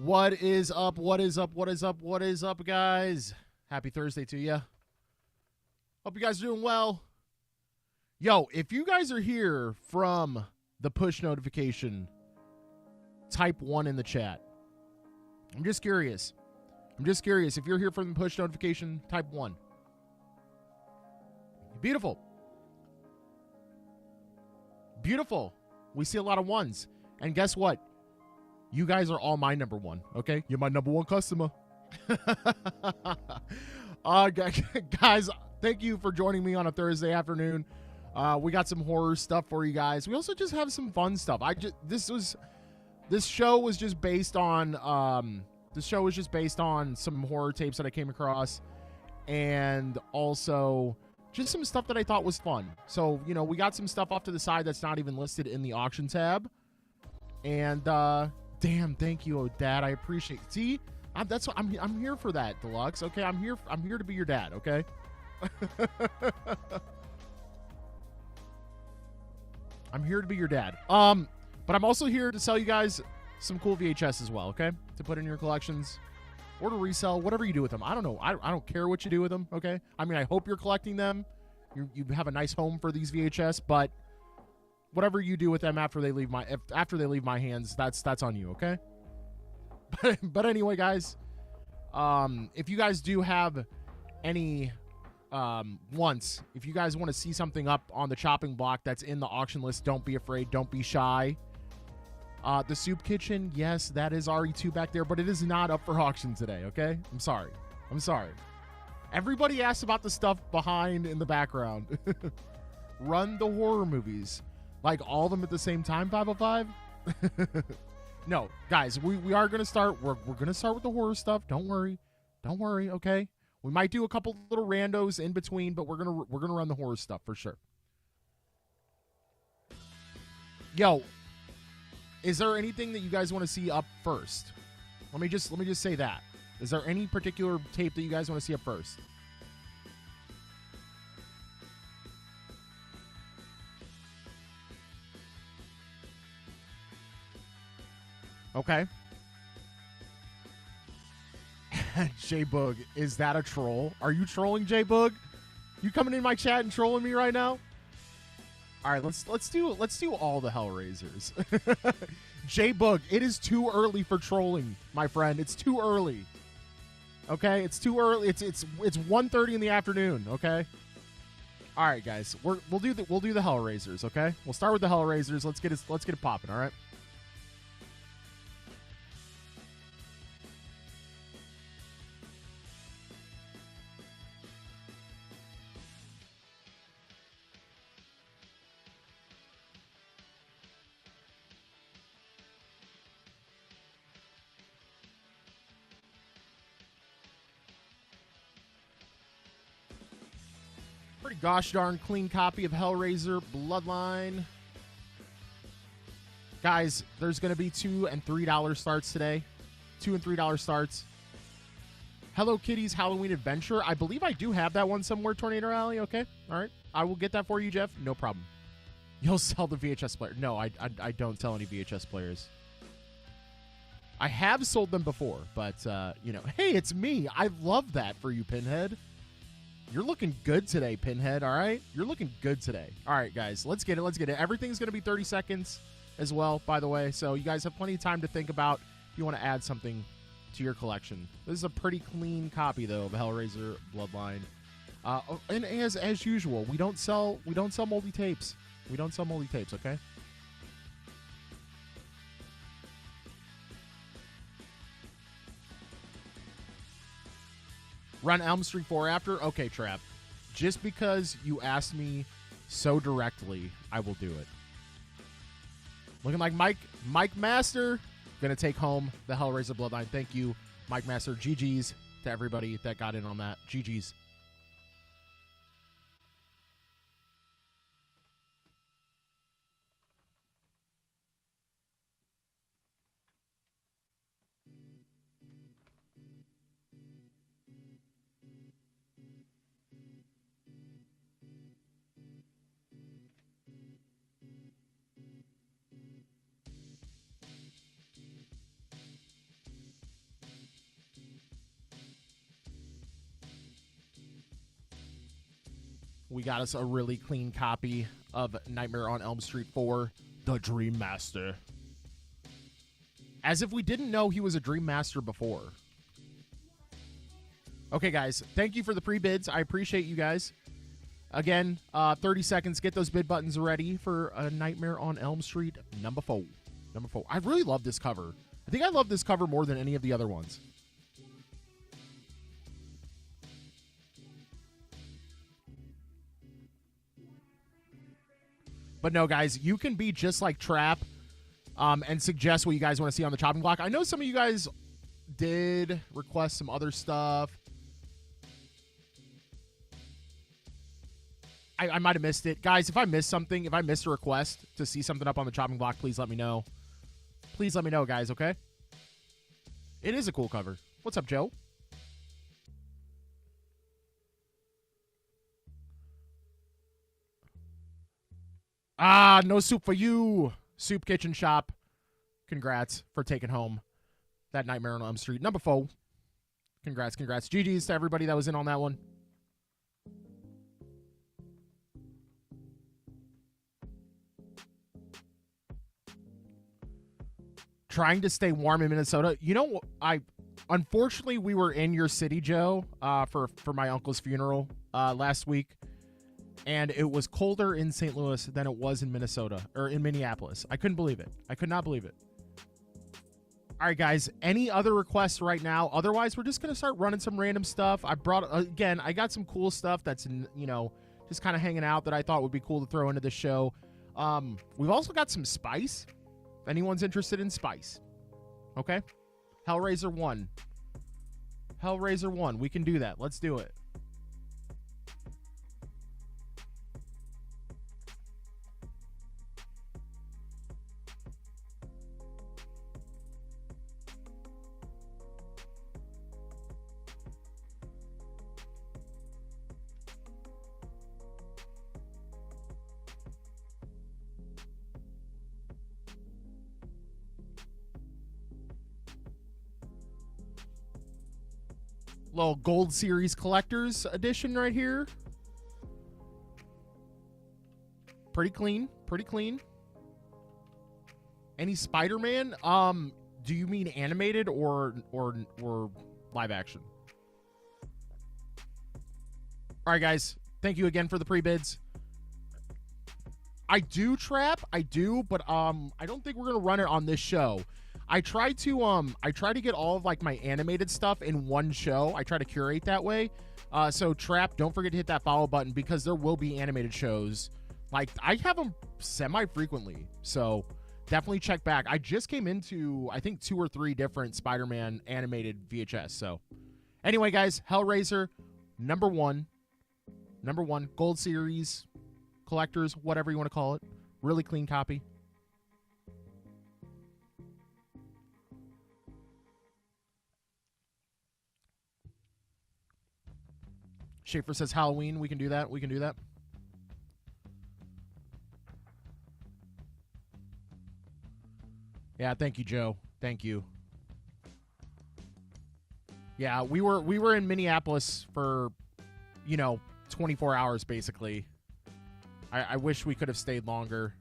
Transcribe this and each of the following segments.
What is up? What is up? What is up? What is up, guys? Happy Thursday to you. Hope you guys are doing well. Yo, if you guys are here from the push notification, type 1 in the chat. I'm just curious. If you're here from the push notification, type 1. Beautiful. Beautiful. We see a lot of ones. And guess what? You guys are all my number one, okay? You're my number one customer. Guys, thank you for joining me on a Thursday afternoon. We got some horror stuff for you guys. We also just have some fun stuff. This show was just based on some horror tapes that I came across, and also just some stuff that I thought was fun. So, you know, we got some stuff off to the side that's not even listed in the auction tab. And damn, thank you, Dad. I appreciate it. See, that's what I'm here for that, Deluxe. Okay, I'm here to be your dad. Okay. I'm here to be your dad. But I'm also here to sell you guys some cool VHS as well. Okay, to put in your collections or to resell, whatever you do with them. I don't know. I don't care what you do with them. Okay. I mean, I hope you're collecting them. You have a nice home for these VHS, but whatever you do with them after they leave my hands, that's on you, okay? But anyway, guys, if you guys do have any if you guys want to see something up on the chopping block that's in the auction list, don't be afraid, don't be shy. The soup kitchen, yes, that is RE2 back there, but it is not up for auction today, okay? I'm sorry. Everybody asks about the stuff behind in the background. Run the horror movies. Like all of them at the same time, 505? No, guys, we are going to start. We're going to start with the horror stuff. Don't worry, okay? We might do a couple little randos in between, but we're going to run the horror stuff for sure. Yo, is there anything that you guys want to see up first? Let me just say that. Is there any particular tape that you guys want to see up first? Okay. J-Boog, is that a troll? Are you trolling, J-Boog? You coming in my chat and trolling me right now? All right, let's do all the Hellraisers. J-Boog, it is too early for trolling, my friend. It's too early. Okay, it's too early. It's 1:30 in the afternoon. Okay. All right, guys, we'll do the Hellraisers. Okay, we'll start with the Hellraisers. Let's get it popping. All right. Pretty gosh darn clean copy of Hellraiser Bloodline. Guys, there's going to be $2 and $3 starts today. $2 and $3 starts. Hello Kitty's Halloween Adventure. I believe I do have that one somewhere, Tornado Alley. Okay. All right. I will get that for you, Jeff. No problem. You'll sell the VHS player. No, I don't sell any VHS players. I have sold them before, but, you know, hey, it's me. I love that for you, Pinhead. You're looking good today, Pinhead, all right? You're looking good today. All right, guys, let's get it. Everything's going to be 30 seconds as well, by the way, so you guys have plenty of time to think about if you want to add something to your collection. This is a pretty clean copy, though, of Hellraiser Bloodline. And as usual, we don't sell moldy tapes. We don't sell moldy tapes, okay? Run Elm Street 4 after? Okay, Trap. Just because you asked me so directly, I will do it. Looking like Mike Master going to take home the Hellraiser Bloodline. Thank you, Mike Master. GG's to everybody that got in on that. GG's. we got us a really clean copy of Nightmare on Elm Street 4, The Dream Master. As if we didn't know he was a Dream Master before. Okay, guys, thank you for the pre-bids. I appreciate you guys. Again, 30 seconds. Get those bid buttons ready for a Nightmare on Elm Street number 4. Number 4. I really love this cover. I think I love this cover more than any of the other ones. But no, guys, you can be just like Trap and suggest what you guys want to see on the chopping block. I know some of you guys did request some other stuff. I might have missed it. Guys, if I missed something, if I missed a request to see something up on the chopping block, please let me know. Please let me know, guys, okay? It is a cool cover. What's up, Joe? Ah, no soup for you. Soup Kitchen Shop. Congrats for taking home that Nightmare on Elm Street number 4. Congrats, congrats. GG's to everybody that was in on that one. Trying to stay warm in Minnesota. You know, unfortunately we were in your city, Joe, for my uncle's funeral last week, and it was colder in St. Louis than it was in Minnesota or in Minneapolis. I couldn't believe it. I could not believe it. All right, guys. Any other requests right now? Otherwise, we're just gonna start running some random stuff. I got some cool stuff that's just kind of hanging out that I thought would be cool to throw into the show. We've also got some spice. If anyone's interested in spice. Okay? Hellraiser 1. Hellraiser 1. We can do that. Let's do it. Little Gold Series Collector's Edition right here. Pretty clean. Pretty clean. Any Spider-Man? Do you mean animated or live action? All right, guys. Thank you again for the pre-bids. I do, Trap. I do, but I don't think we're gonna run it on this show. I try to get all of like my animated stuff in one show. I try to curate that way. So Trap, don't forget to hit that follow button because there will be animated shows. Like I have them semi-frequently. So definitely check back. I just came into I think 2 or 3 different Spider-Man animated VHS. So anyway, guys, Hellraiser number 1. Number 1 Gold Series Collectors, whatever you want to call it. Really clean copy. Schaefer says Halloween. We can do that. We can do that. Yeah, thank you, Joe. Thank you. Yeah, we were in Minneapolis for, 24 hours basically. I wish we could have stayed longer.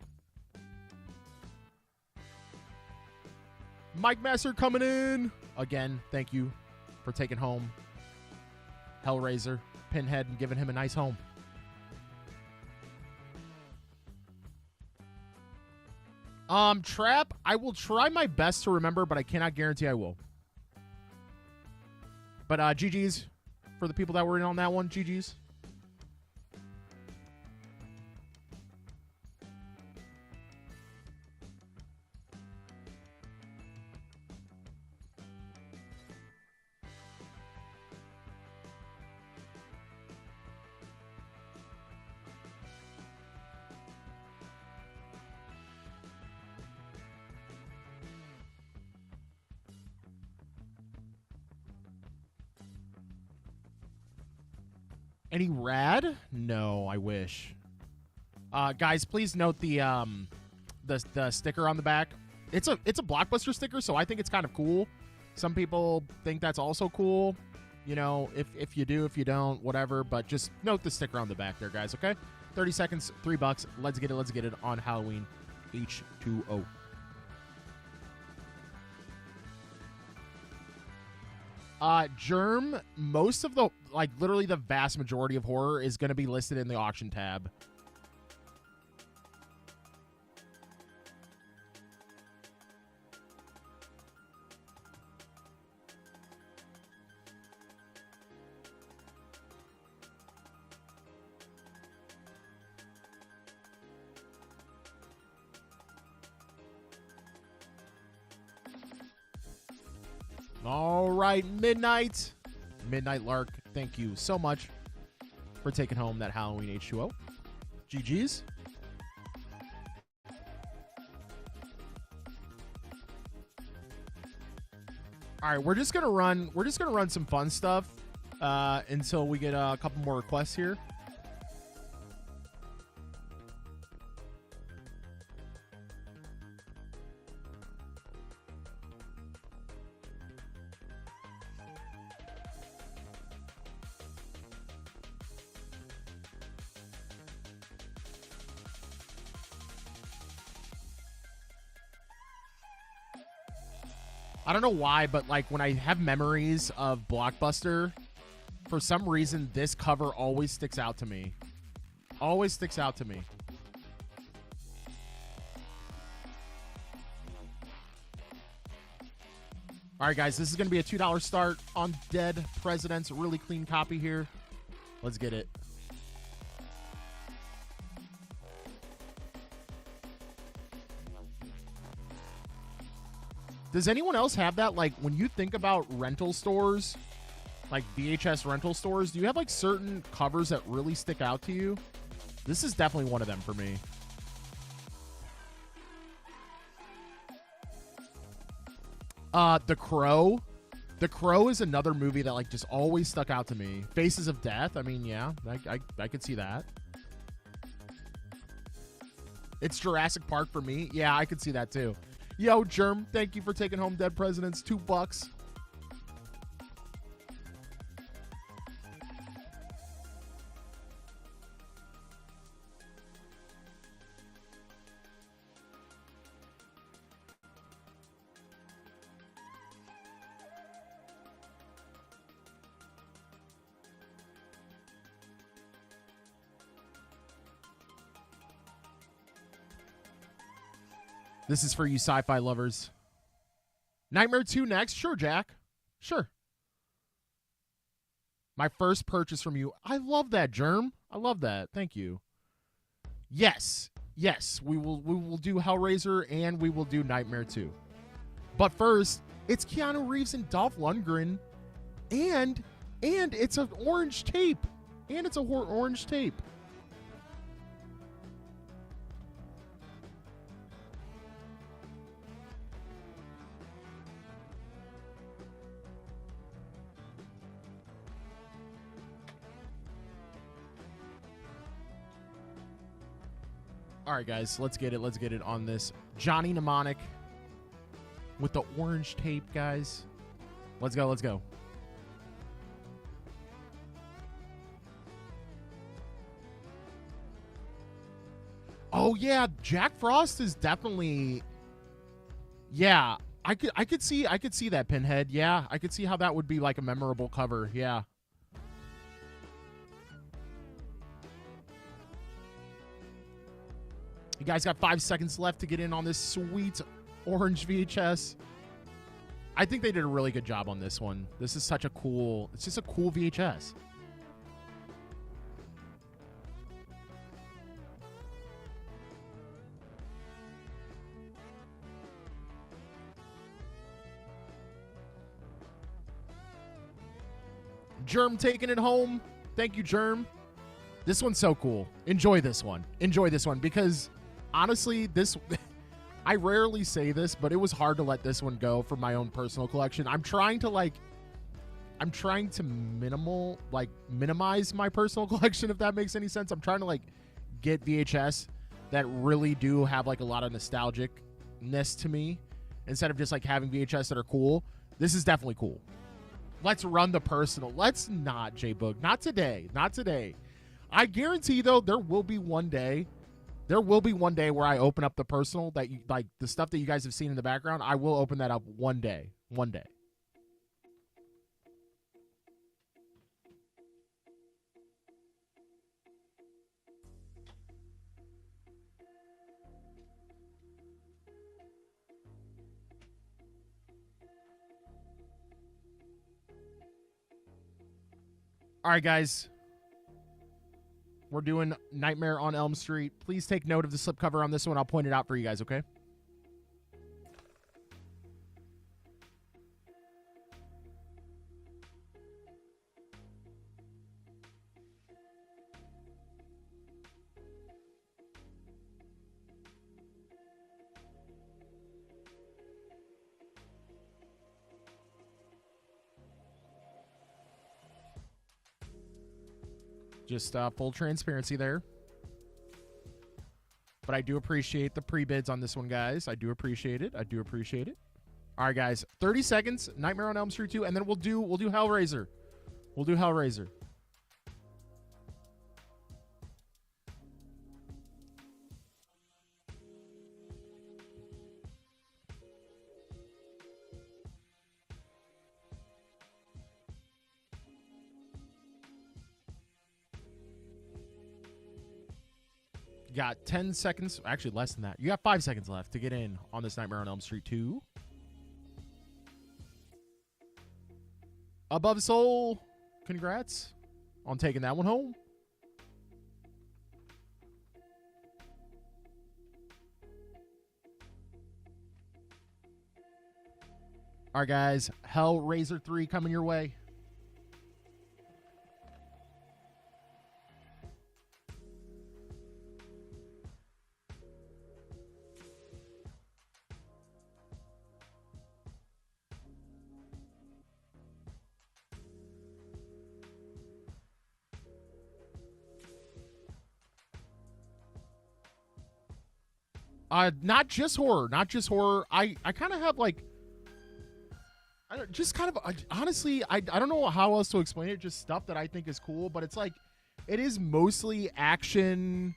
Mike Master coming in again. Thank you for taking home Hellraiser. Pinhead and giving him a nice home. Trap, I will try my best to remember, but I cannot guarantee I will. But GG's for the people that were in on that one. GG's. Any rad? No, I wish. Guys, please note the sticker on the back. It's a Blockbuster sticker, so I think it's kind of cool. Some people think that's also cool. You know, if you do, if you don't, whatever. But just note the sticker on the back there, guys, okay? 30 seconds, $3. Let's get it on Halloween H2O. Germ, most of the, like, literally the vast majority of horror is going to be listed in the auction tab. All right, Midnight Lark, thank you so much for taking home that Halloween H2O. GG's. All right, we're just gonna run some fun stuff until we get a couple more requests here. I don't know why, but like when I have memories of Blockbuster, for some reason this cover always sticks out to me. Always sticks out to me. All right, guys, this is going to be a $2 start on Dead Presidents. Really clean copy here. Let's get it. Does anyone else have that? Like, when you think about rental stores, like VHS rental stores, do you have like certain covers that really stick out to you? This is definitely one of them for me. The Crow. The Crow is another movie that like just always stuck out to me. Faces of Death. I mean, yeah, I could see that. It's Jurassic Park for me. Yeah, I could see that too. Yo, Germ, thank you for taking home Dead Presidents. $2. This is for you sci-fi lovers. Nightmare 2 next? Sure, Jack. Sure. My first purchase from you. I love that, Germ. I love that. Thank you. Yes. Yes, we will do Hellraiser and we will do Nightmare 2. But first, it's Keanu Reeves and Dolph Lundgren, and it's an orange tape. And it's a orange tape. All right, guys, let's get it. Let's get it on this. Johnny Mnemonic with the orange tape, guys. Let's go. Let's go. Oh yeah, Jack Frost is definitely. Yeah, I could see that Pinhead. Yeah, I could see how that would be like a memorable cover. Yeah. You guys got 5 seconds left to get in on this sweet orange VHS. I think they did a really good job on this one. This is such a cool, it's just a cool VHS. Germ taking it home. Thank you, Germ. This one's so cool. Enjoy this one. Enjoy this one because honestly, this I rarely say this, but it was hard to let this one go for my own personal collection. I'm trying to minimize my personal collection, if that makes any sense. I'm trying to like get VHS that really do have like a lot of nostalgicness to me instead of just like having VHS that are cool. This is definitely cool. Let's run the personal. Let's not, J-Boog. Not today. Not today. I guarantee, though, there will be one day. There will be one day where I open up the personal that you like, the stuff that you guys have seen in the background. I will open that up one day. One day. All right, guys. We're doing Nightmare on Elm Street. Please take note of the slipcover on this one. I'll point it out for you guys, okay? Just full transparency there. But I do appreciate the pre-bids on this one, guys. I do appreciate it. I do appreciate it. All right, guys. 30 seconds. Nightmare on Elm Street 2, and then we'll do Hellraiser. We'll do Hellraiser. Got 10 seconds, actually less than that. You got 5 seconds left to get in on this Nightmare on Elm Street 2. Above Soul, congrats on taking that one home. All right, guys, Hellraiser 3 coming your way. Not just horror, not just horror. I kind of have like, just kind of, honestly, I don't know how else to explain it. Just stuff that I think is cool, but it's like, it is mostly action,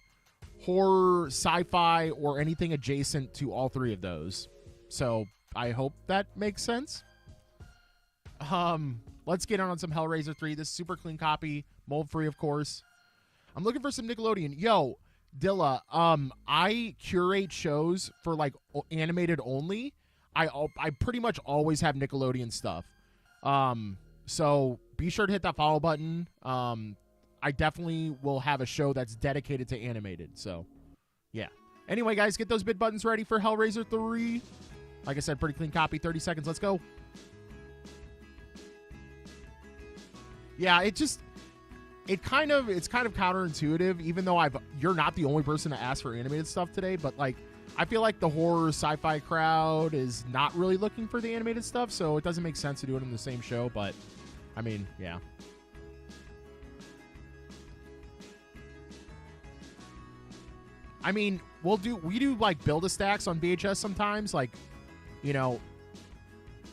horror, sci-fi, or anything adjacent to all three of those. So I hope that makes sense. Let's get on some Hellraiser 3. This super clean copy, mold free, of course. I'm looking for some Nickelodeon. Yo, Dilla, I curate shows for like animated only. I pretty much always have Nickelodeon stuff. So be sure to hit that follow button. I definitely will have a show that's dedicated to animated. So yeah. Anyway, guys, get those bid buttons ready for Hellraiser 3. Like I said, pretty clean copy. 30 seconds. Let's go. Yeah, it's kind of counterintuitive, even though you're not the only person to ask for animated stuff today, but like I feel like the horror sci-fi crowd is not really looking for the animated stuff, so it doesn't make sense to do it in the same show, but I mean, yeah. I mean, we do like Build-A-Stacks on VHS sometimes, like, you know,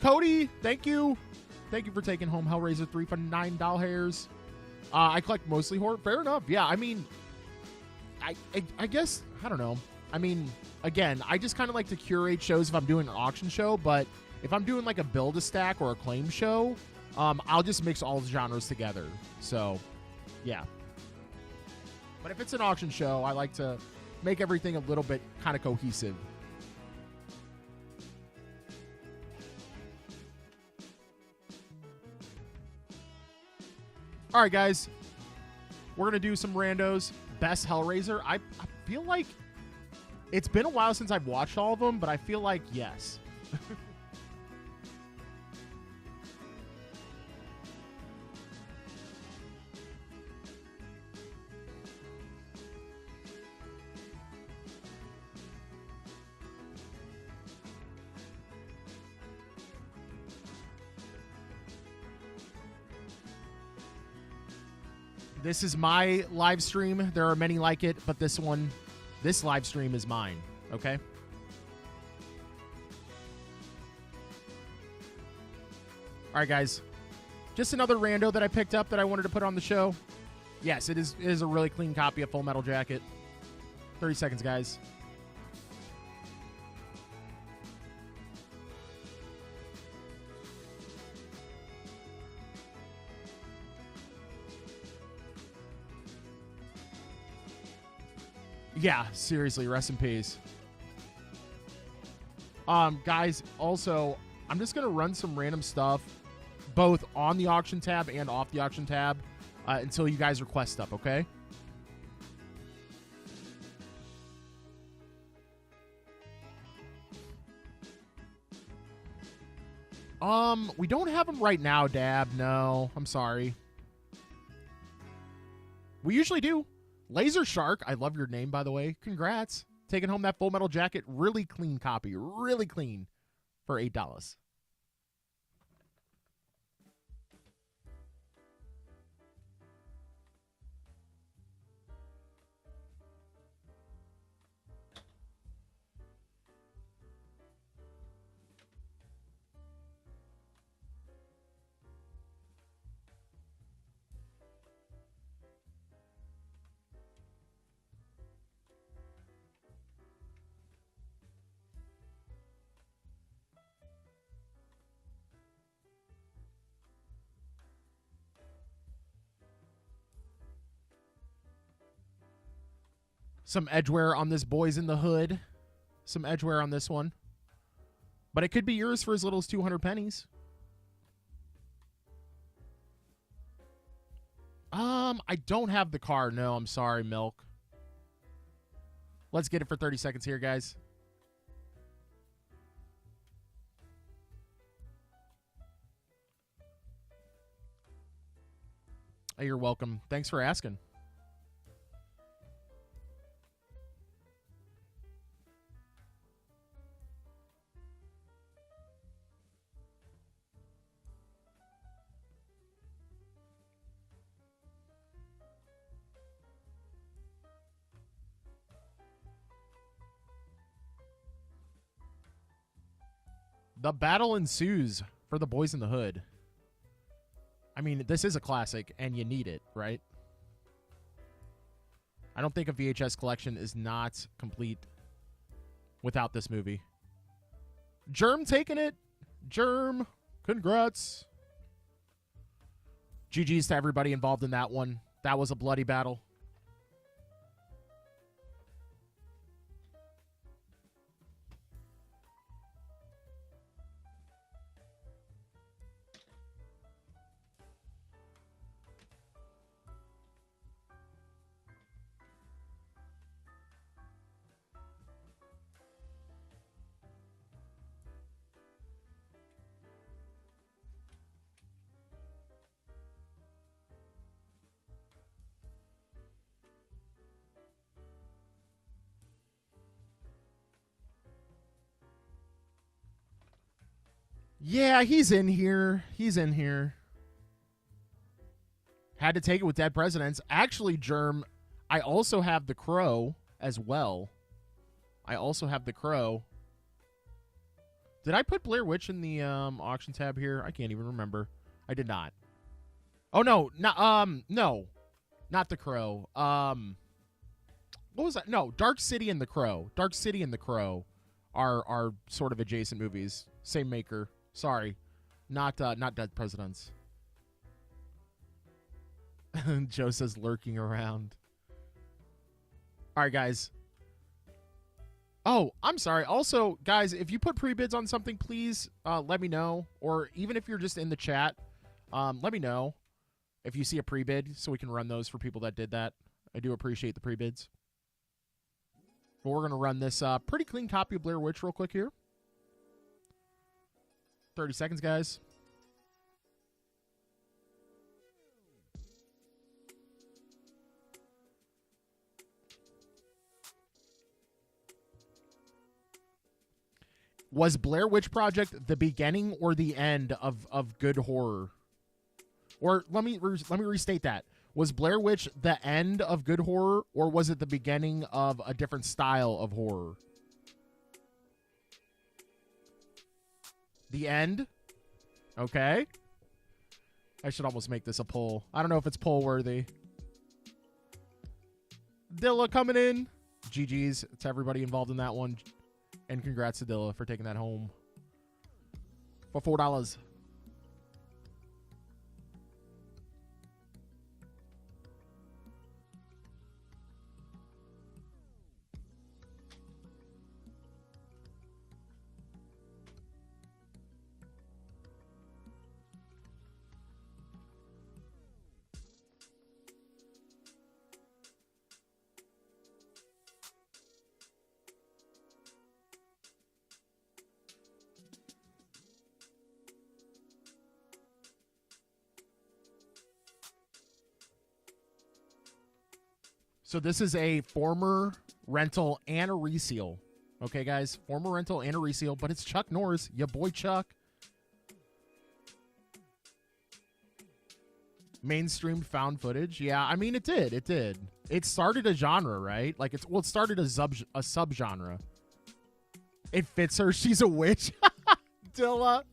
Cody, thank you for taking home Hellraiser 3 for $9 hairs. I collect mostly horror. Fair enough. Yeah, I mean, I guess, I don't know. I mean, again, I just kind of like to curate shows if I'm doing an auction show, but if I'm doing like a Build-A-Stack or a claim show, I'll just mix all the genres together. So, yeah. But if it's an auction show, I like to make everything a little bit kind of cohesive. All right, guys. We're going to do some randos. Best Hellraiser. I feel like it's been a while since I've watched all of them, but I feel like yes. This is my live stream. There are many like it, but this live stream is mine, okay? All right, guys. Just another rando that I picked up that I wanted to put on the show. Yes, it is a really clean copy of Full Metal Jacket. 30 seconds, guys. Yeah, seriously, rest in peace. Guys, also, I'm just going to run some random stuff, both on the auction tab and off the auction tab, until you guys request stuff, okay? We don't have them right now, Dab. No, I'm sorry. We usually do. Laser Shark, I love your name, by the way. Congrats. Taking home that Full Metal Jacket. Really clean copy. Really clean for $8. Some edgeware on this Boys in the Hood. Some edgeware on this one. But it could be yours for as little as 200 pennies. I don't have the car. No, I'm sorry, Milk. Let's get it for 30 seconds here, guys. Oh, you're welcome. Thanks for asking. The battle ensues for the Boys in the Hood. I mean, this is a classic, and you need it, right? I don't think a VHS collection is not complete without this movie. Germ taking it. Germ, congrats. GG's to everybody involved in that one. That was a bloody battle. Yeah, he's in here. He's in here. Had to take it with Dead Presidents. Actually, Germ, I also have The Crow as well. I also have The Crow. Did I put Blair Witch in the auction tab here? I can't even remember. I did not. Oh, no. No. Not The Crow. What was that? No, Dark City and The Crow. Dark City and The Crow are sort of adjacent movies. Same maker. Sorry, not Dead Presidents. Joe says lurking around. All right, guys. Oh, I'm sorry. Also, guys, if you put pre-bids on something, please let me know. Or even if you're just in the chat, let me know if you see a pre-bid so we can run those for people that did that. I do appreciate the pre-bids. But we're going to run this pretty clean copy of Blair Witch real quick here. 30 seconds, guys. Was Blair Witch Project the beginning or the end of good horror? Or let me restate that. Was Blair Witch the end of good horror, or was it the beginning of a different style of horror? The end? Okay. I should almost make this a poll. I don't know if it's poll worthy. Dilla coming in. GG's to everybody involved in that one. And congrats to Dilla for taking that home for $4. So this is a former rental and a reseal. Okay, guys? Former rental and a reseal, but it's Chuck Norris, your boy Chuck. Mainstream found footage. Yeah, I mean, it did. It did. It started a genre, right? Like, it started a subgenre. It fits her. She's a witch. Dilla.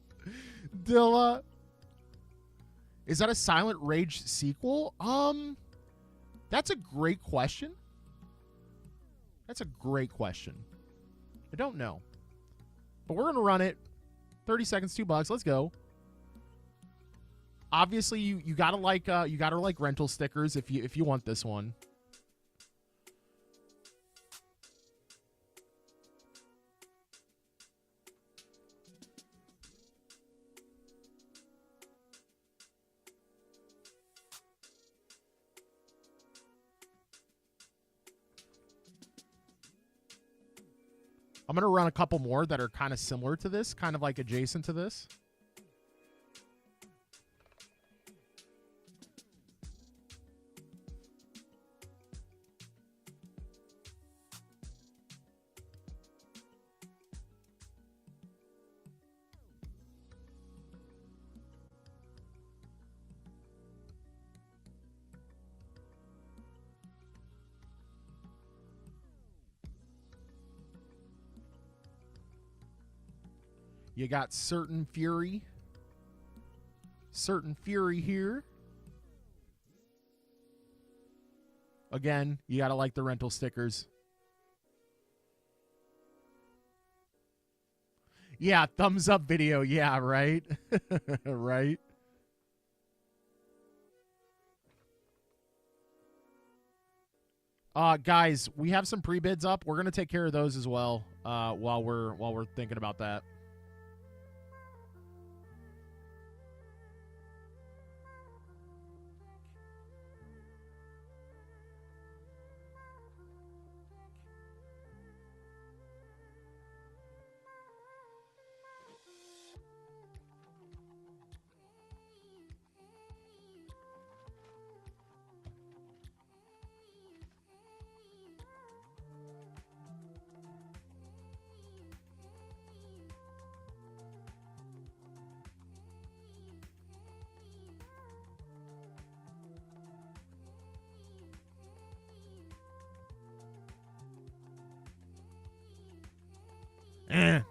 Is that a Silent Rage sequel? That's a great question. I don't know. But we're going to run it. 30 seconds, $2. Let's go. Obviously, you got to like rental stickers if you want this one. I'm going to run a couple more that are kind of similar to this, kind of like adjacent to this. You got Certain Fury here. Again, you got to like the rental stickers. Yeah, thumbs up video. Yeah, right? Right? Guys, we have some pre-bids up. We're going to take care of those as well while we're thinking about that.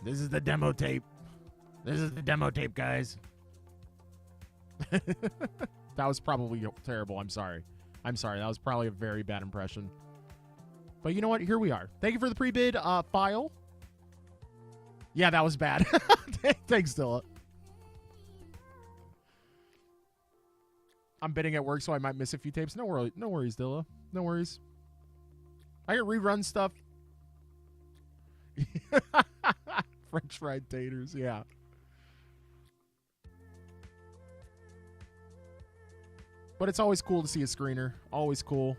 This is the demo tape. Guys. That was probably terrible. I'm sorry. That was probably a very bad impression. But you know what? Here we are. Thank you for the pre-bid file. Yeah, that was bad. Thanks, Dilla. I'm bidding at work, so I might miss a few tapes. No worries, Dilla. No worries. I can rerun stuff. French fried taters, yeah. But it's always cool to see a screener. Always cool.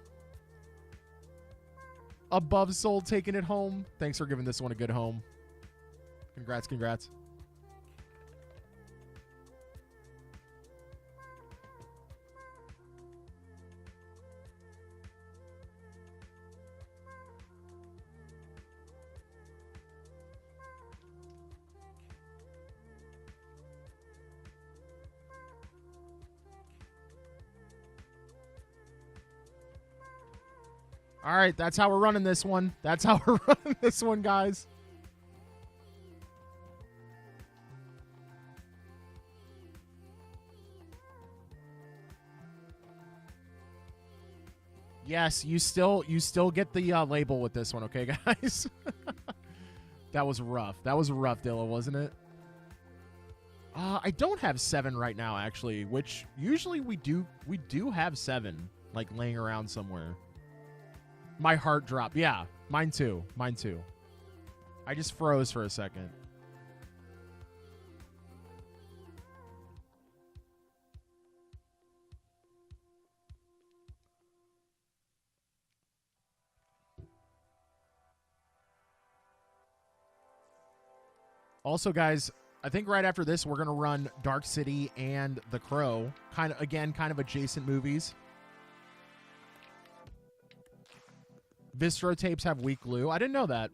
Above Soul taking it home. Thanks for giving this one a good home. Congrats. All right, that's how we're running this one. Guys. Yes, you still get the label with this one, okay, guys? That was rough. That was rough, Dilla, wasn't it? I don't have 7 right now, actually, which usually we do have 7, like, laying around somewhere. My heart dropped. Yeah, mine too. Mine too. I just froze for a second. Also, guys, I think right after this, we're going to run Dark City and The Crow. Kind of adjacent movies. Vistro tapes have weak glue. I didn't know that.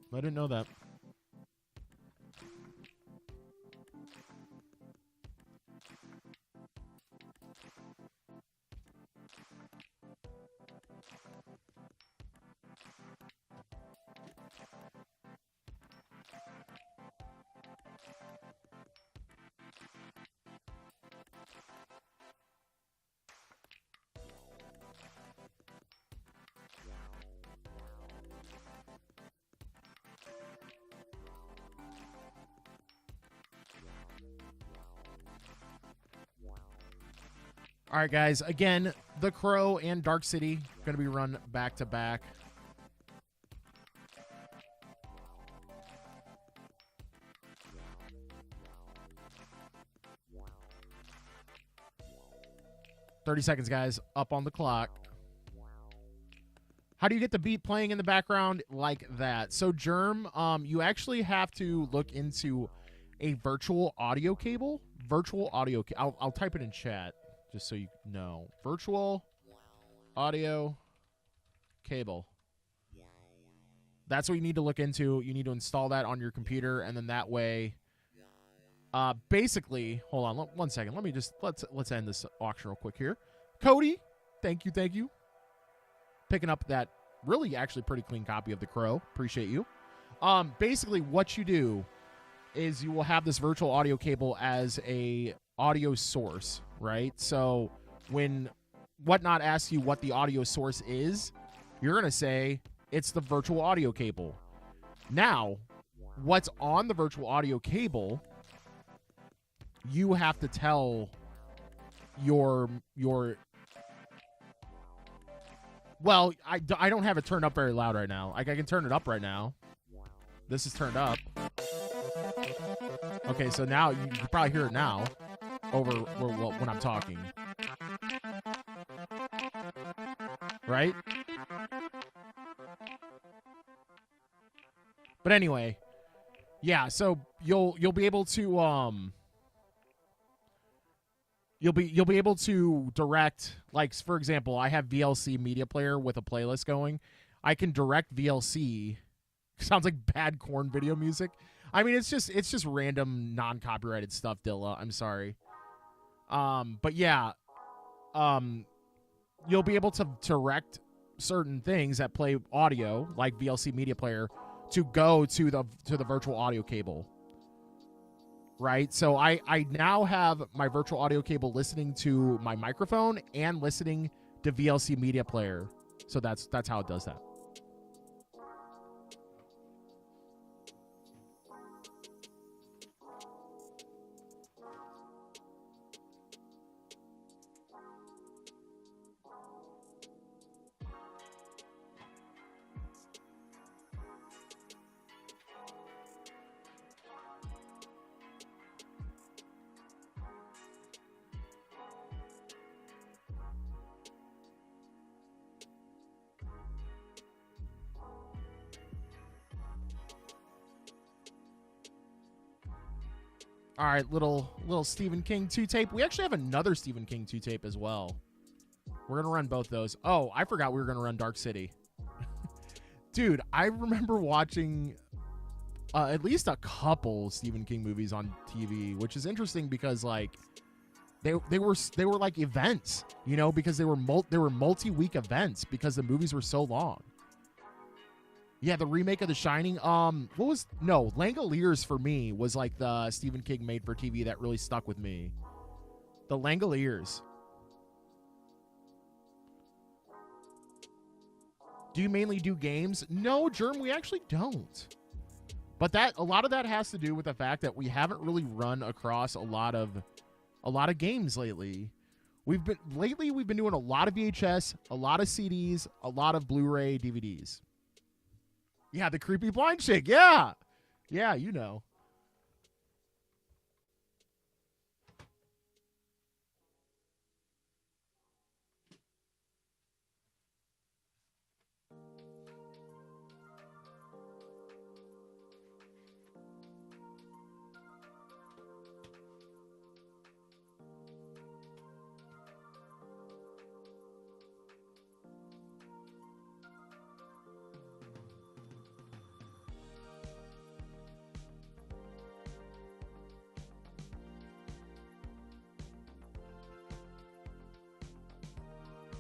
All right, guys. Again, The Crow and Dark City going to be run back to back. $30 seconds, guys. Up on the clock. How do you get the beat playing in the background like that? So, Germ, you actually have to look into a virtual audio cable. I'll type it in chat just so you know. Virtual audio cable. That's what you need to look into. You need to install that on your computer, and then that way, basically, hold on 1 second. Let me just let's end this auction real quick here. Cody, thank you. Picking up that really actually pretty clean copy of The Crow. Appreciate you. Basically, what you do is you will have this virtual audio cable as a audio source, right? So when Whatnot asks you what the audio source is, you're going to say it's the virtual audio cable. Now, what's on the virtual audio cable, you have to tell your well, I don't have it turned up very loud right now. Like, I can turn it up right now. This is turned up. Okay, so now you can probably hear it now when I'm talking. Right? But anyway, yeah, so you'll be able to you'll be able to direct, like, for example, I have VLC media player with a playlist going. I can direct VLC. Sounds like bad corn video music. I mean, it's just random non-copyrighted stuff, Dilla. I'm sorry. But yeah, you'll be able to direct certain things that play audio, like VLC media player, to go to the virtual audio cable. Right? So I now have my virtual audio cable listening to my microphone and listening to VLC media player. So that's how it does that. All right, little Stephen King 2 tape. We actually have another Stephen King 2 tape as well. We're going to run both those. Oh, I forgot we were going to run Dark City. Dude, I remember watching at least a couple Stephen King movies on TV, which is interesting because, like, they were like events, you know, because they were multi-week events because the movies were so long. Yeah, the remake of The Shining. Langoliers for me was like the Stephen King made for TV that really stuck with me. The Langoliers. Do you mainly do games? No, Germ, we actually don't. But a lot of that has to do with the fact that we haven't really run across a lot of games lately. We've been doing a lot of VHS, a lot of CDs, a lot of Blu-ray DVDs. Yeah, the creepy blind chick. Yeah. Yeah, you know.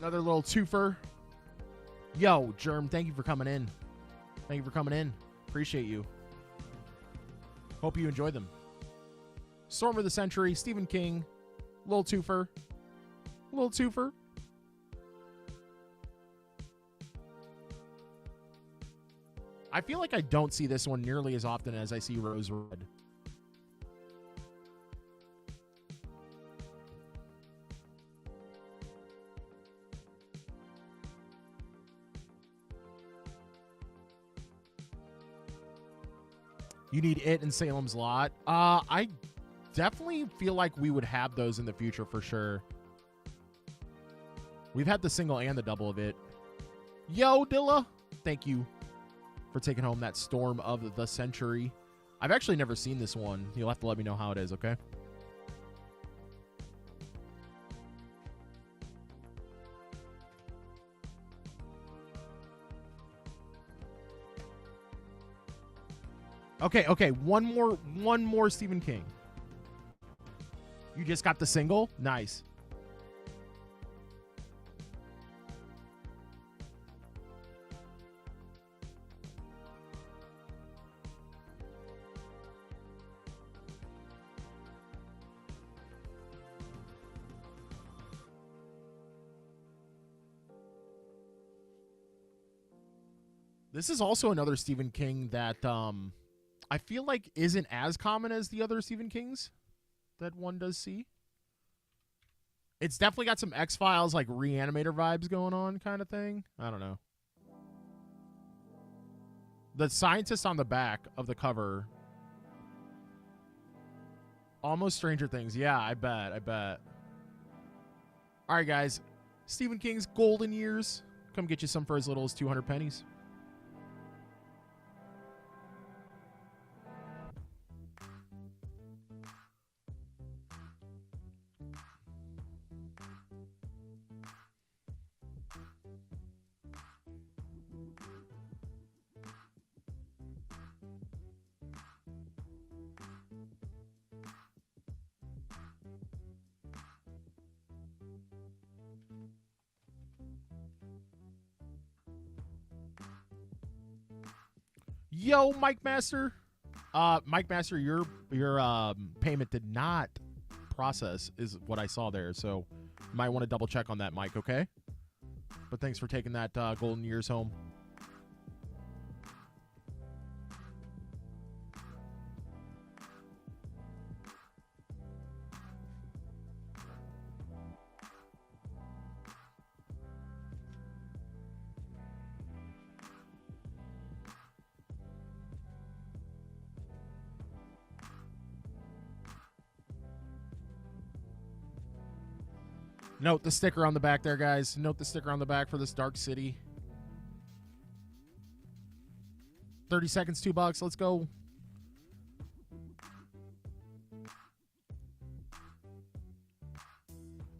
Another little twofer. Yo, Germ, thank you for coming in. Thank you for coming in. Appreciate you. Hope you enjoy them. Storm of the Century, Stephen King, little twofer. Little twofer. I feel like I don't see this one nearly as often as I see Rose Red. You need It and Salem's Lot. I definitely feel like we would have those in the future for sure. We've had the single and the double of It. Yo, Dilla, thank you for taking home that Storm of the Century. I've actually never seen this one. You'll have to let me know how it is, okay? Okay, one more Stephen King. You just got the single? Nice. This is also another Stephen King that I feel like isn't as common as the other Stephen Kings that one does see. It's definitely got some X-Files, like Reanimator vibes going on kind of thing. I don't know. The scientist on the back of the cover. Almost Stranger Things. Yeah, I bet. All right, guys. Stephen King's Golden Years. Come get you some for as little as 200 pennies. Yo, Mike Master. Mike Master, your payment did not process, is what I saw there. So you might want to double check on that, Mike, okay? But thanks for taking that Golden Years home. Note the sticker on the back there, guys. Note the sticker on the back for this Dark City. 30 seconds, $2. Let's go.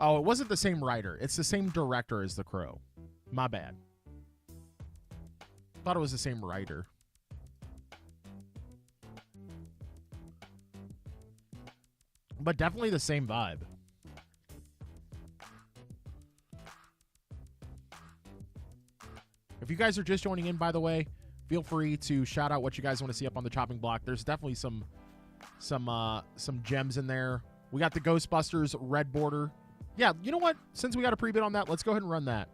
Oh, it wasn't the same writer. It's the same director as The Crow. My bad. Thought it was the same writer. But definitely the same vibe. If you guys are just joining in, by the way, feel free to shout out what you guys want to see up on the chopping block. There's definitely some gems in there. We got the Ghostbusters red border. Yeah, you know what? Since we got a pre-bid on that, let's go ahead and run that.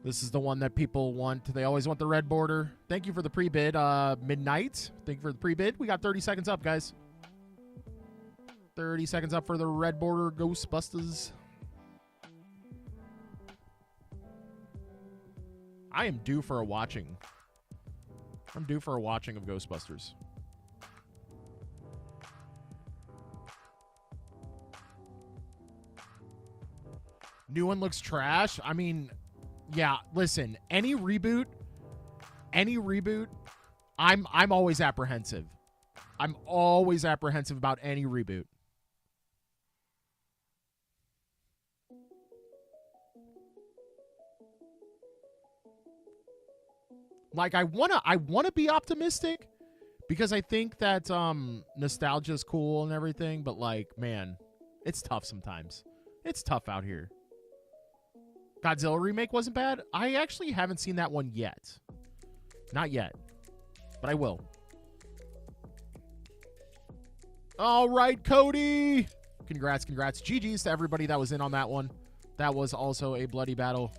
This is the one that people want. They always want the red border. Thank you for the pre-bid. Midnight. Thank you for the pre-bid. We got 30 seconds up, guys. 30 seconds up for the red border Ghostbusters. I am due for a watching. I'm due for a watching of Ghostbusters. New one looks trash. I mean, yeah, listen, any reboot, I'm always apprehensive. I'm always apprehensive about any reboot. Like, I wanna be optimistic because I think that nostalgia is cool and everything, but like, man, it's tough sometimes. It's tough out here. Godzilla remake wasn't bad. I actually haven't seen that one yet. Not yet, but I will. All right, Cody. Congrats. GG's to everybody that was in on that one. That was also a bloody battle.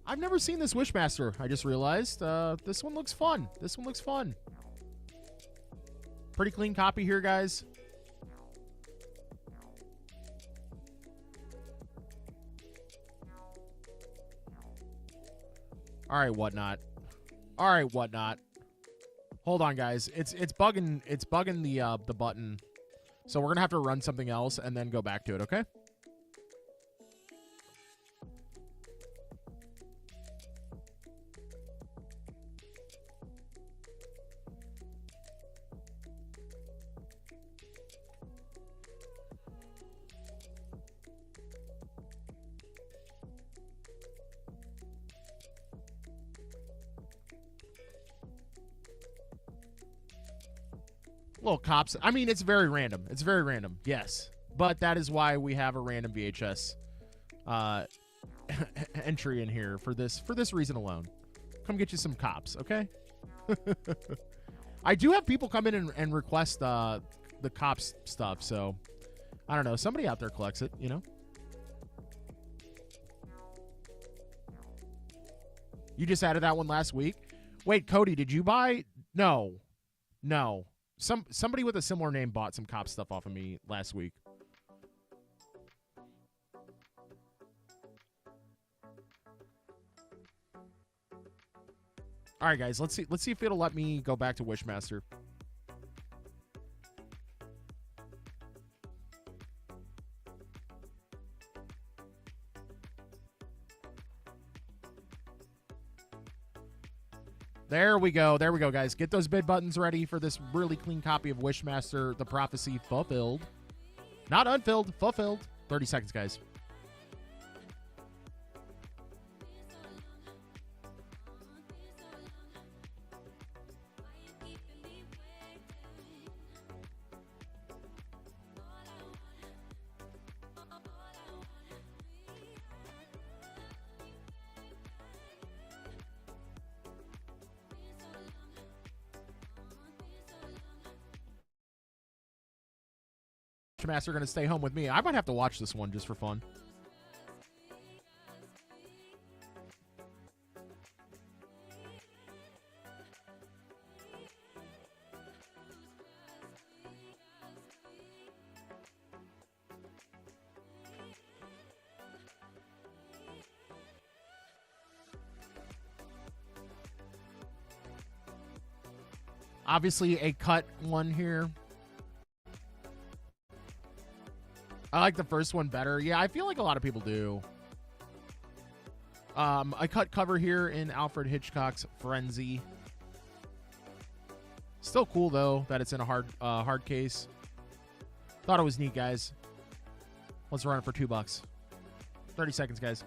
I've never seen this Wishmaster. I just realized. This one looks fun. Pretty clean copy here, guys. All right, whatnot. Hold on, guys. It's bugging the button. So we're gonna have to run something else and then go back to it, okay? Little cops. I mean, it's very random. Yes. But that is why we have a random VHS entry in here for this reason alone. Come get you some cops, okay? I do have people come in and request the cops stuff, so I don't know. Somebody out there collects it, you know? You just added that one last week? Wait, Cody, did you buy? No. Somebody with a similar name bought some cop stuff off of me last week. All right, guys, let's see if it'll let me go back to Wishmaster. There we go, guys. Get those bid buttons ready for this really clean copy of Wishmaster, The Prophecy Fulfilled. Not unfilled, fulfilled. 30 seconds, guys. Master going to stay home with me. I might have to watch this one just for fun. Obviously a cut one here. I like the first one better. Yeah, I feel like a lot of people do. A cut cover here in Alfred Hitchcock's Frenzy. Still cool though that it's in a hard case. Thought it was neat, guys. Let's run it for $2. 30 seconds, guys.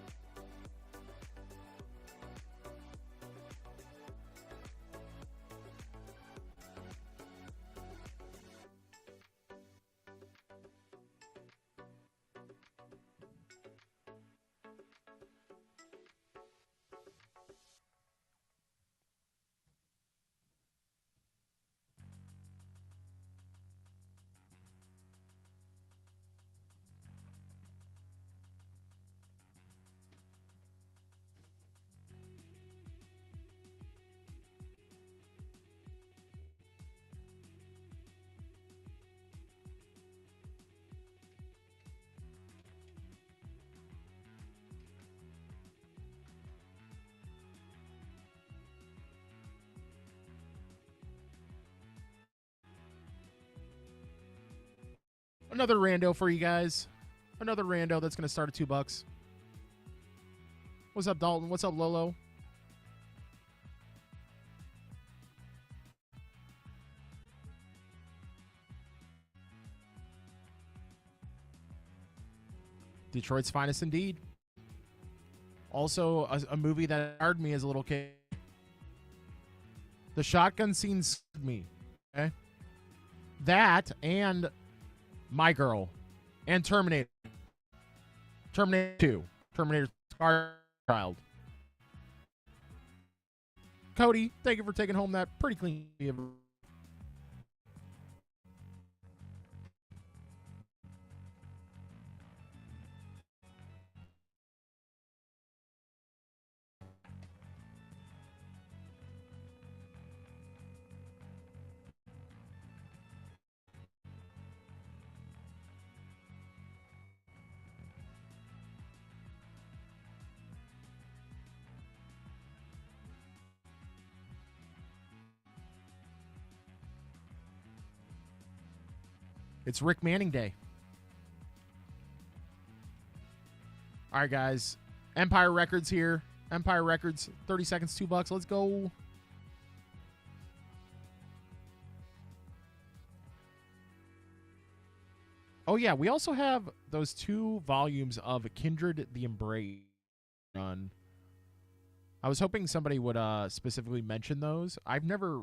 Another rando for you guys. Another rando that's going to start at $2. What's up, Dalton? What's up, Lolo? Detroit's finest indeed. Also, a movie that scarred me as a little kid. The shotgun scene scared me. Okay? That and My Girl and Terminator. Terminator 2. Terminator Child. Cody, thank you for taking home that pretty clean. It's Rick Manning Day. All right, guys. Empire Records here. Empire Records, 30 seconds, $2. Let's go. Oh, yeah. We also have those 2 volumes of Kindred the Embrace done. I was hoping somebody would specifically mention those. I've never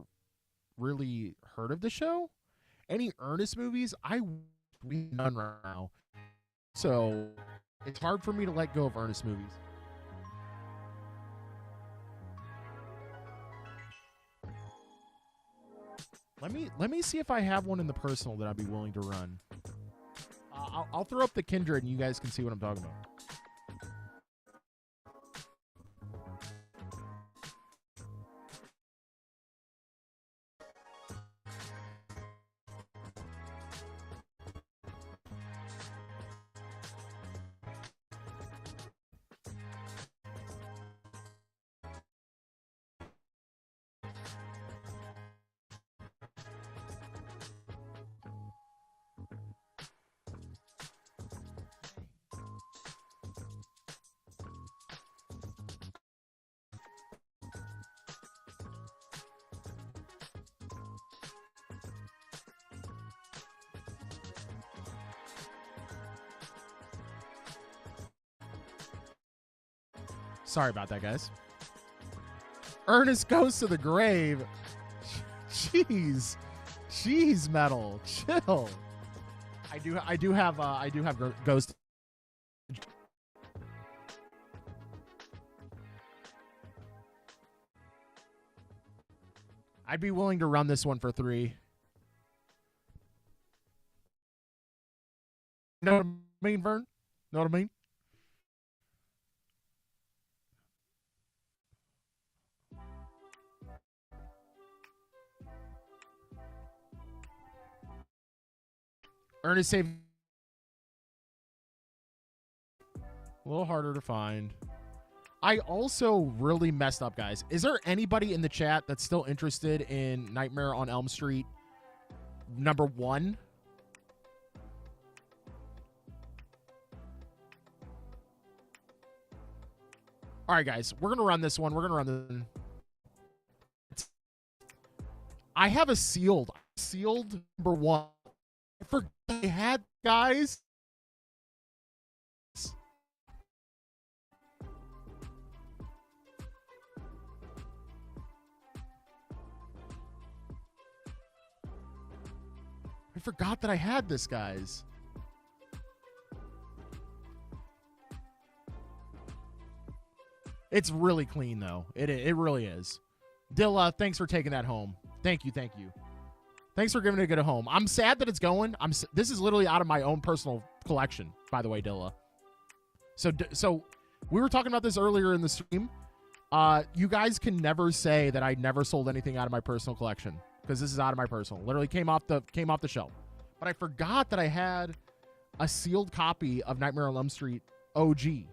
really heard of the show. Any Ernest movies? We none right now. So it's hard for me to let go of Ernest movies. Let me see if I have one in the personal that I'd be willing to run. I'll throw up the Kindred and you guys can see what I'm talking about. Sorry about that, guys. Ernest Goes to the Grave. Jeez. Jeez, metal. Chill. I do have Ghost. I'd be willing to run this one for 3. Know what I mean, Vern? Know what I mean? Ernest save a little harder to find. I also really messed up, guys. Is there anybody in the chat that's still interested in Nightmare on Elm Street #1? All right, guys. We're going to run this one. We're going to run this one. I have a sealed #1. I forgot I had, guys. I forgot that I had this, guys. It's really clean, though. It really is. Dilla, thanks for taking that home. Thank you. Thanks for giving it a good home. I'm sad that it's going. This is literally out of my own personal collection, by the way, Dilla. So we were talking about this earlier in the stream. You guys can never say that I never sold anything out of my personal collection because this is out of my personal. Literally came off the shelf. But I forgot that I had a sealed copy of Nightmare on Elm Street OG.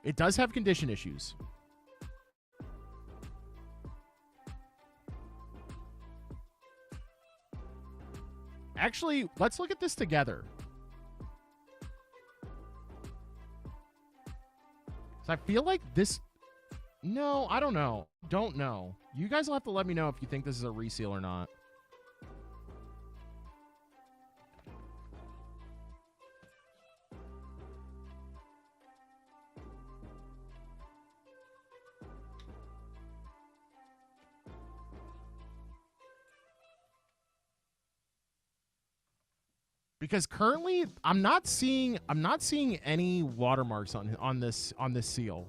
It does have condition issues. Actually, let's look at this together. So I feel like this... No, I don't know. Don't know. You guys will have to let me know if you think this is a reseal or not. Because currently I'm not seeing any watermarks on this seal.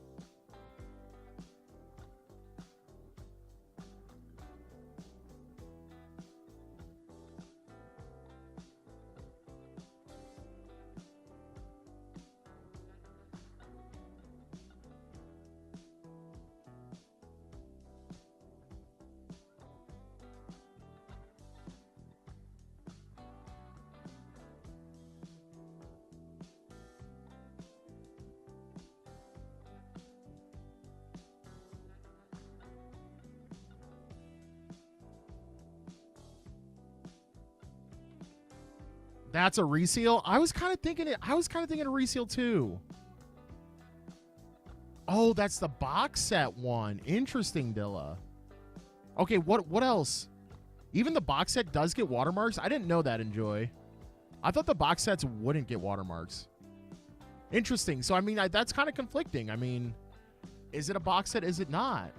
That's a reseal. I was kind of thinking a reseal too. Oh, that's the box set one. Interesting, Dilla. Okay, what else? Even the box set does get watermarks? I didn't know that, Enjoy. I thought the box sets wouldn't get watermarks. Interesting. So, I mean, that's kind of conflicting. I mean, is it a box set? Is it not?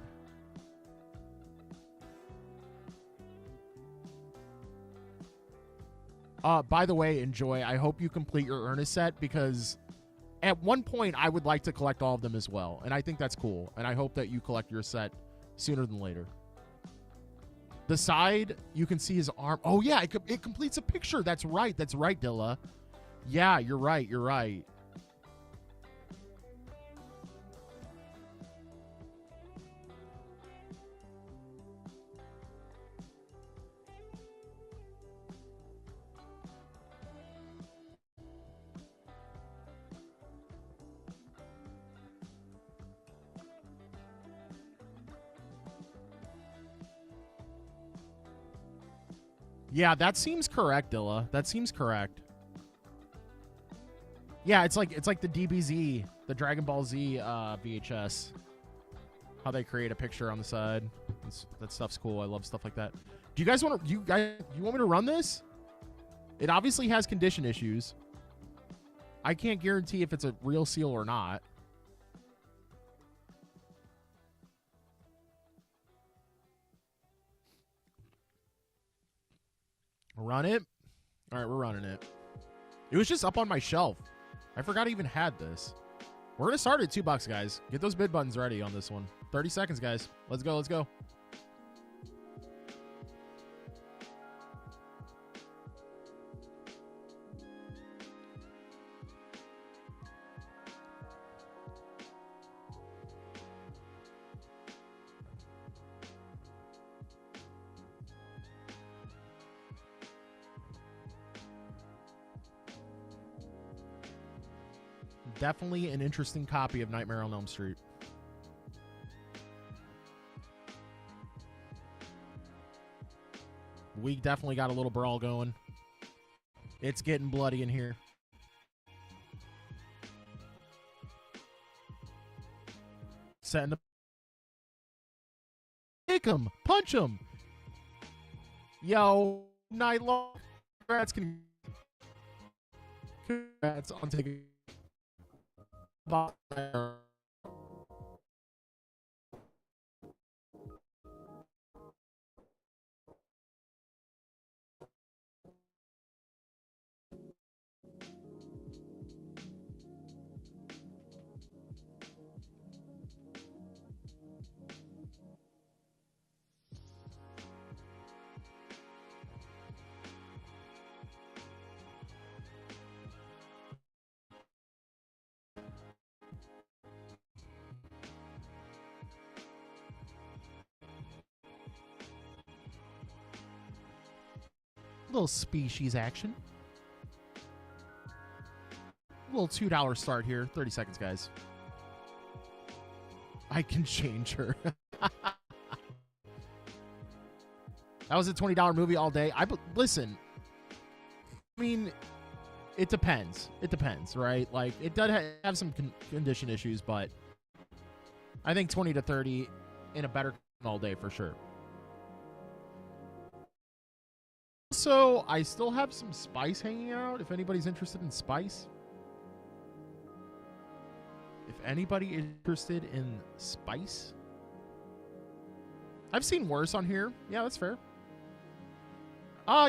By the way, Enjoy, I hope you complete your Ernest set, because at one point I would like to collect all of them as well. And I think that's cool. And I hope that you collect your set sooner than later. The side, you can see his arm. Oh, yeah, it completes a picture. That's right. That's right, Dilla. Yeah, you're right. You're right. Yeah, that seems correct, Dilla. That seems correct. Yeah, it's like the DBZ, the Dragon Ball Z VHS. How they create a picture on the side. That stuff's cool. I love stuff like that. Do you guys want to? You want me to run this? It obviously has condition issues. I can't guarantee if it's a real seal or not. Run it. All right, we're running it. It was just up on my shelf. I forgot I even had this. We're going to start at $2, guys. Get those bid buttons ready on this one. 30 seconds, guys. Let's go. Let's go. Definitely an interesting copy of Nightmare on Elm Street. We definitely got a little brawl going. It's getting bloody in here. Setting up. Kick him. Punch him. Yo, Nightlaw. Congrats on taking. Little species action. Little $2 start here. 30 seconds, guys. I can change her. That was a $20 movie all day. Listen. I mean, it depends. It depends, right? Like, it does have some condition issues, but I think 20 to 30 in a better all day for sure. So I still have some spice hanging out. If anybody's interested in spice. If anybody is interested in spice. I've seen worse on here. Yeah, that's fair.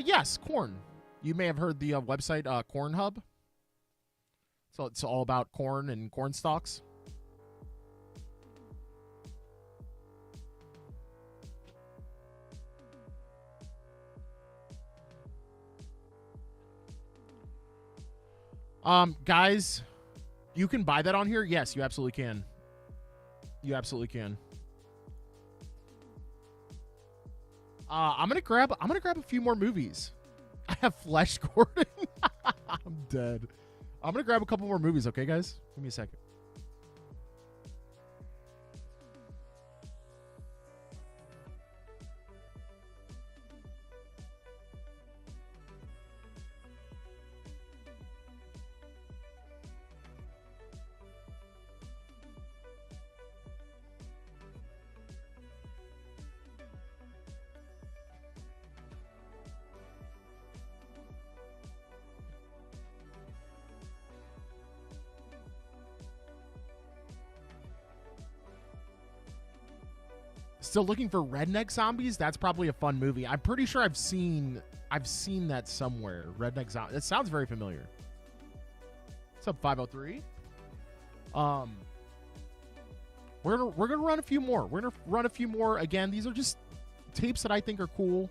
Yes, corn. You may have heard the website Corn Hub. So it's all about corn and corn stalks. Guys, you can buy that on here? Yes, you absolutely can. You absolutely can. I'm gonna grab a few more movies. I have Flesh Gordon. I'm dead. I'm gonna grab a couple more movies, okay, guys? Give me a second. Still looking for Redneck Zombies? That's probably a fun movie. I'm pretty sure I've seen that somewhere. Redneck Zombies. That sounds very familiar. What's up, 503? We're gonna run a few more. We're gonna run a few more. Again, these are just tapes that I think are cool.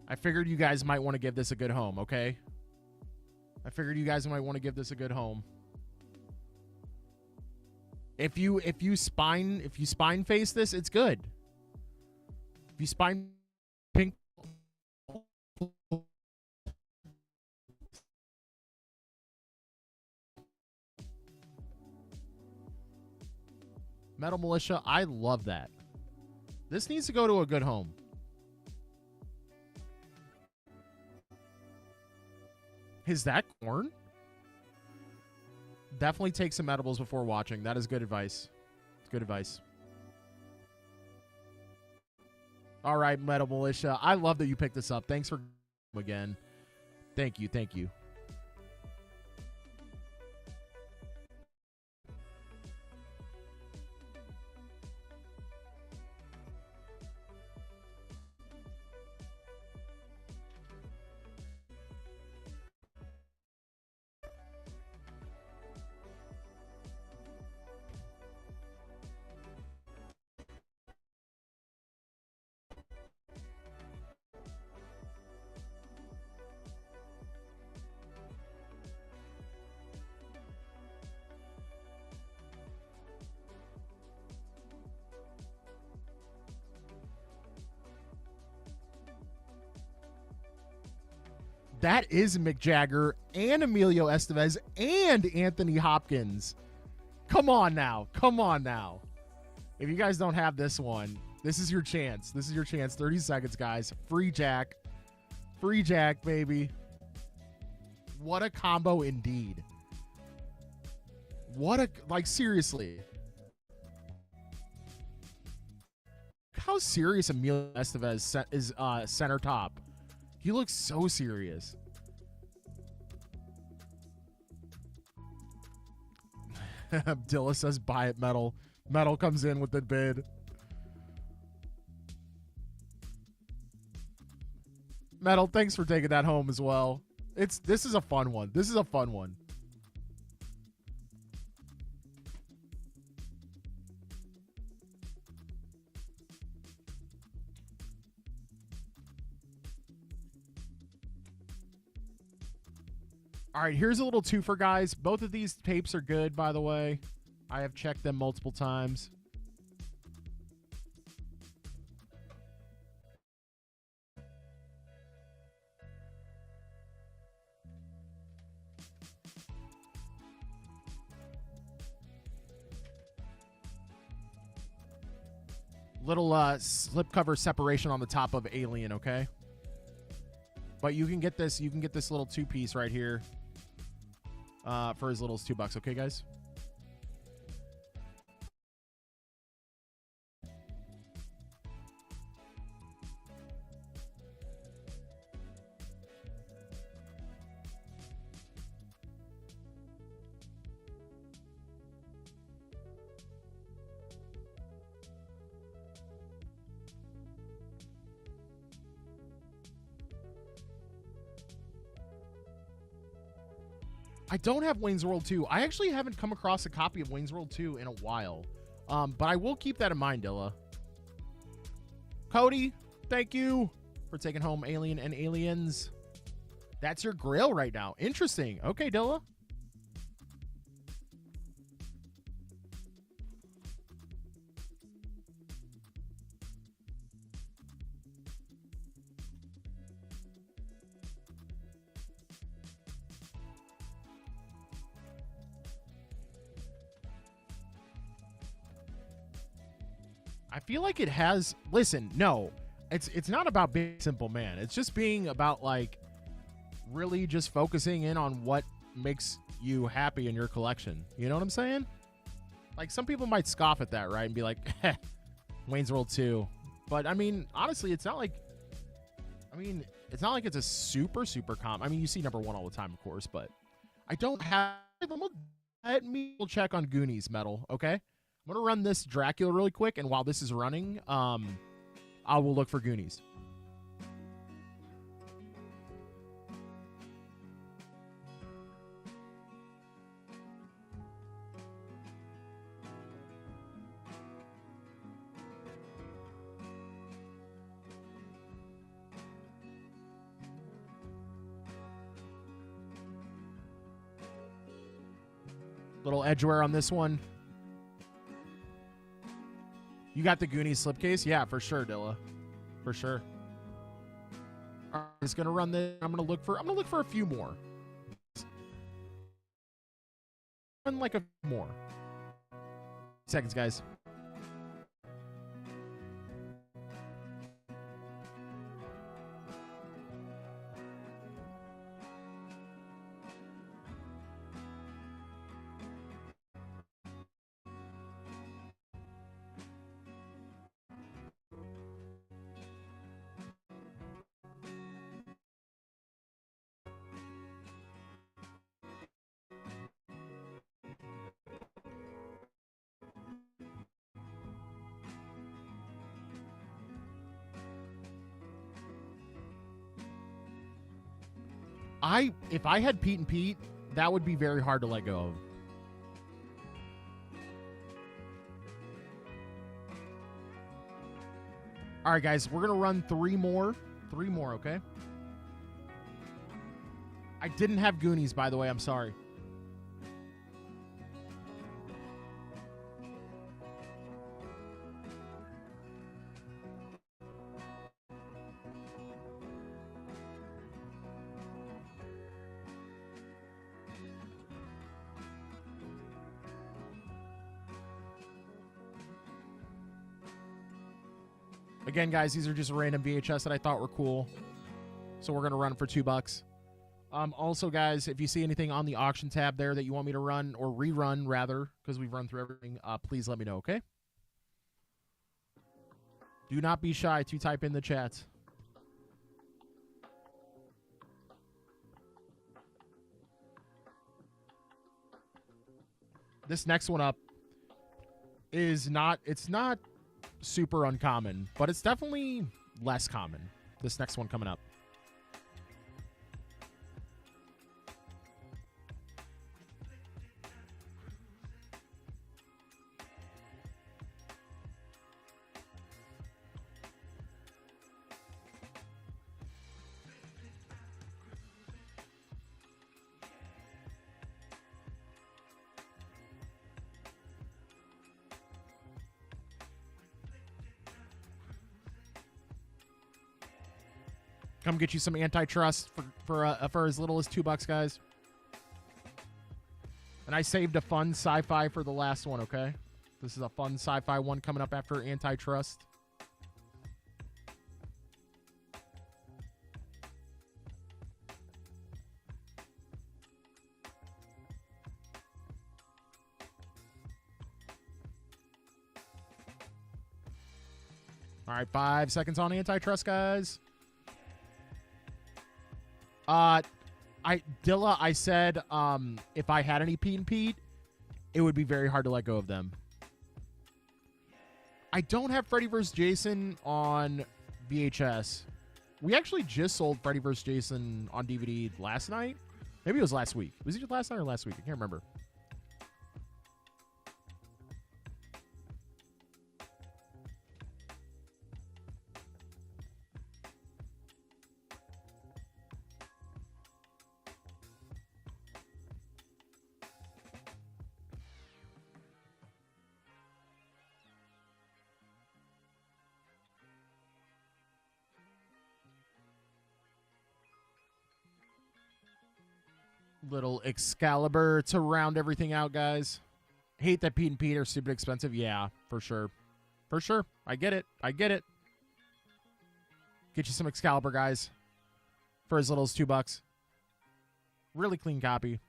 I figured you guys might want to give this a good home, okay? I figured you guys might want to give this a good home. If you spine face this, it's good. If you spine pink Metal Militia, I love that. This needs to go to a good home. Is that corn? Definitely take some edibles before watching. That is good advice. It's good advice. All right, Metal Militia. I love that you picked this up. Thanks for again. Thank you. Thank you. That is Mick Jagger and Emilio Estevez and Anthony Hopkins. Come on now. Come on now. If you guys don't have this one, this is your chance. This is your chance. 30 seconds, guys. Free Jack. Free Jack, baby. What a combo indeed. What a, like, seriously. How serious Emilio Estevez is center top. He looks so serious. Abdillah says, buy it, Metal. Metal comes in with the bid. Metal, thanks for taking that home as well. This is a fun one. This is a fun one. All right, here's a little twofer, guys. Both of these tapes are good, by the way. I have checked them multiple times. Little slipcover separation on the top of Alien, okay? But you can get this little two-piece right here for as little as $2, okay, guys? I don't have Wayne's World 2. I actually haven't come across a copy of Wayne's World 2 in a while. But I will keep that in mind, Dilla. Cody, thank you for taking home Alien and Aliens. That's your grail right now. Interesting. Okay, Dilla. I feel like it has. Listen, no, it's not about being a simple man. It's just being about like really just focusing in on what makes you happy in your collection. You know what I'm saying? Like some people might scoff at that, right, and be like, Wayne's World 2. But I mean, honestly, it's not like. I mean, it's not like it's a super I mean, you see number 1 all the time, of course, but I don't have. Let me check on Goonies Metal, okay? I'm going to run this Dracula really quick, and while this is running, I will look for Goonies. Little edgeware on this one. You got the Goonies slipcase? Yeah, for sure, Dilla. For sure. All right, just gonna run this. I'm gonna look for a few more. Run like a few more. Seconds, guys. If I had Pete and Pete, that would be very hard to let go of. All right, guys, we're going to run three more. Three more, okay? I didn't have Goonies, by the way. I'm sorry. Again, guys, these are just random VHS that I thought were cool. So we're going to run for $2. Also, guys, if you see anything on the auction tab there that you want me to run, or rerun, rather, because we've run through everything, please let me know, okay? Do not be shy to type in the chat. This next one up is not... It's not super uncommon, but it's definitely less common. This next one coming up. Come get you some Antitrust for as little as $2, guys. And I saved a fun sci-fi for the last one, okay? This is a fun sci-fi one coming up after Antitrust. All right, 5 seconds on Antitrust, guys. Dilla, I said if I had any Pete and Pete, it would be very hard to let go of them. I don't have Freddy vs. Jason on VHS. We actually just sold Freddy vs. Jason on DVD last night. Maybe it was last week. Was it last night or last week? I can't remember. Little Excalibur to round everything out, guys. Hate that Pete and Pete are stupid expensive. Yeah, for sure. For sure. I get it. I get it. Get you some Excalibur, guys. For as little as $2. Really clean copy.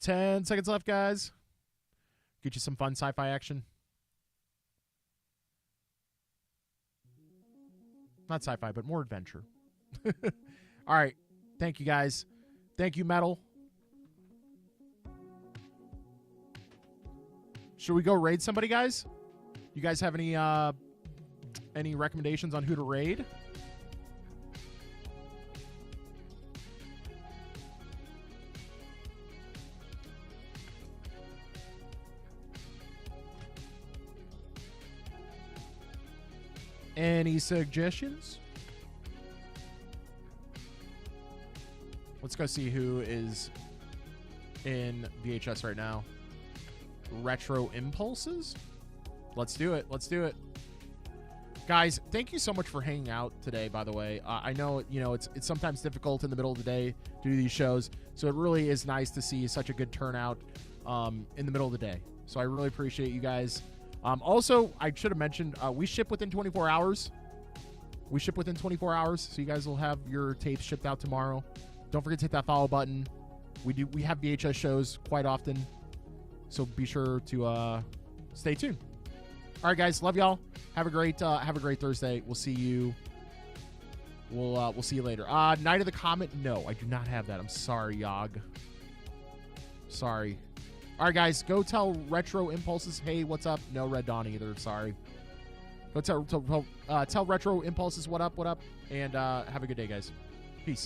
Ten seconds left, guys. Get you some fun sci-fi action. Not sci-fi, but more adventure. All right. Thank you, guys. Thank you, Metal. Should we go raid somebody, guys? You guys have any recommendations on who to raid? Any suggestions? Let's go see who is in VHS right now. Retro Impulses? Let's do it. Let's do it. Guys, thank you so much for hanging out today, by the way. I know, it's sometimes difficult in the middle of the day to do these shows, so it really is nice to see such a good turnout in the middle of the day. So I really appreciate you guys. Also, I should have mentioned, we ship within 24 hours. We ship within 24 hours, so you guys will have your tapes shipped out tomorrow. Don't forget to hit that follow button. We have VHS shows quite often, so be sure to stay tuned. All right, guys, love y'all. Have a great Thursday. We'll see you. We'll see you later. Night of the Comet. No, I do not have that. I'm sorry, Yog. Sorry. All right, guys, go tell Retro Impulses, hey, what's up? No Red Dawn either. Sorry. Go tell Retro Impulses what up, and have a good day, guys.